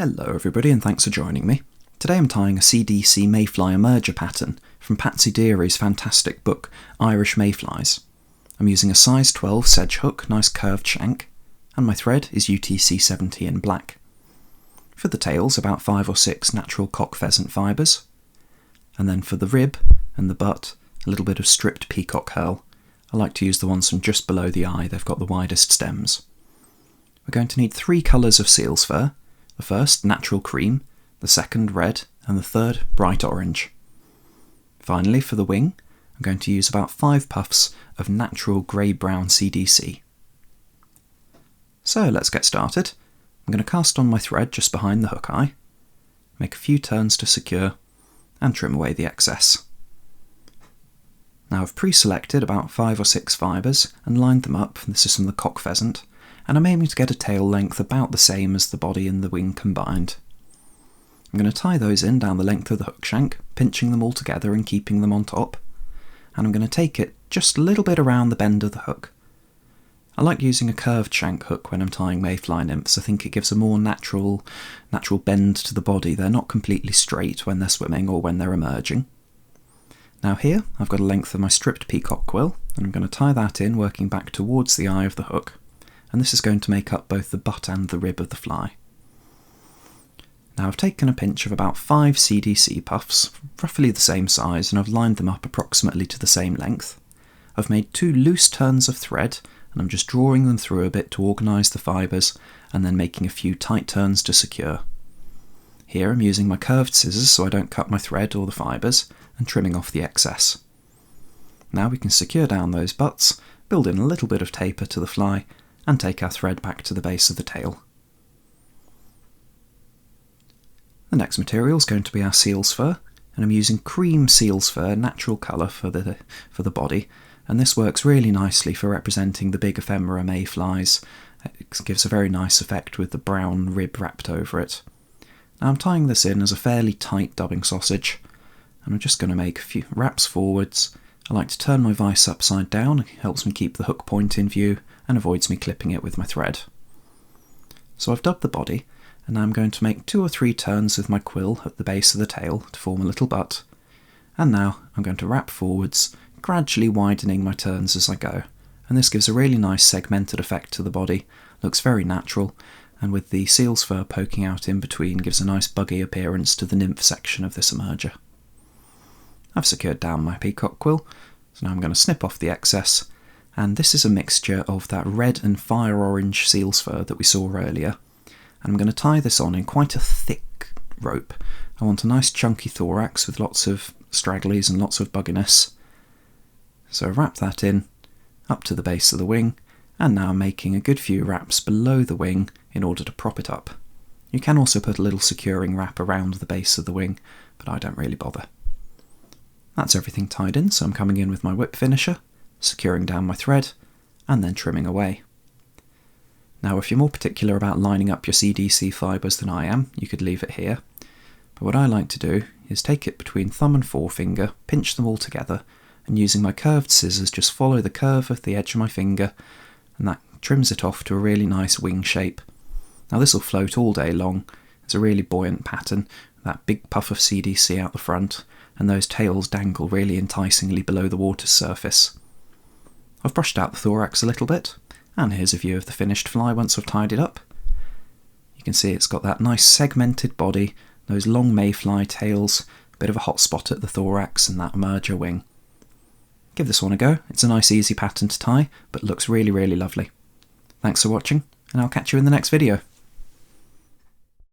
Hello everybody and thanks for joining me. Today I'm tying a CDC Mayfly emerger pattern from Patsy Deery's fantastic book Irish Mayflies. I'm using a size 12 sedge hook, nice curved shank, and my thread is UTC 70 in black. For the tails, about 5 or 6 natural cock pheasant fibres, and then for the rib and the butt, a little bit of stripped peacock herl. I like to use the ones from just below the eye, they've got the widest stems. We're going to need 3 colours of seal's fur. The first, natural cream, the second, red, and the third, bright orange. Finally, for the wing, I'm going to use about 5 puffs of natural grey-brown CDC. So let's get started. I'm going to cast on my thread just behind the hook eye, make a few turns to secure, and trim away the excess. Now I've pre-selected about 5 or 6 fibres and lined them up. This is from the cock pheasant, and I'm aiming to get a tail length about the same as the body and the wing combined. I'm going to tie those in down the length of the hook shank, pinching them all together and keeping them on top, and I'm going to take it just a little bit around the bend of the hook. I like using a curved shank hook when I'm tying mayfly nymphs. I think it gives a more natural bend to the body. They're not completely straight when they're swimming or when they're emerging. Now here I've got a length of my stripped peacock quill, and I'm going to tie that in working back towards the eye of the hook. And this is going to make up both the butt and the rib of the fly. Now I've taken a pinch of about 5 CDC puffs, roughly the same size, and I've lined them up approximately to the same length. I've made 2 loose turns of thread, and I'm just drawing them through a bit to organise the fibres, and then making a few tight turns to secure. Here I'm using my curved scissors so I don't cut my thread or the fibres, and trimming off the excess. Now we can secure down those butts, build in a little bit of taper to the fly, and take our thread back to the base of the tail. The next material is going to be our seal's fur, and I'm using cream seal's fur, natural colour for the body, and this works really nicely for representing the big ephemera mayflies. It gives a very nice effect with the brown rib wrapped over it. Now I'm tying this in as a fairly tight dubbing sausage, and I'm just going to make a few wraps forwards. I like to turn my vise upside down, it helps me keep the hook point in view and avoids me clipping it with my thread. So I've dubbed the body, and now I'm going to make 2 or 3 turns with my quill at the base of the tail to form a little butt, and now I'm going to wrap forwards, gradually widening my turns as I go, and this gives a really nice segmented effect to the body, looks very natural, and with the seal's fur poking out in between gives a nice buggy appearance to the nymph section of this emerger. I've secured down my peacock quill, so now I'm going to snip off the excess, and this is a mixture of that red and fire orange seal's fur that we saw earlier, and I'm going to tie this on in quite a thick rope. I want a nice chunky thorax with lots of stragglies and lots of bugginess. So wrap that in up to the base of the wing, and now making a good few wraps below the wing in order to prop it up. You can also put a little securing wrap around the base of the wing, but I don't really bother. That's everything tied in, so I'm coming in with my whip finisher, securing down my thread, and then trimming away. Now if you're more particular about lining up your CDC fibres than I am, you could leave it here, but what I like to do is take it between thumb and forefinger, pinch them all together, and using my curved scissors just follow the curve of the edge of my finger, and that trims it off to a really nice wing shape. Now this will float all day long, it's a really buoyant pattern, that big puff of CDC out the front, and those tails dangle really enticingly below the water's surface. I've brushed out the thorax a little bit, and here's a view of the finished fly once I've tied it up. You can see it's got that nice segmented body, those long mayfly tails, a bit of a hot spot at the thorax and that emerger wing. Give this one a go, it's a nice easy pattern to tie, but looks really lovely. Thanks for watching, and I'll catch you in the next video.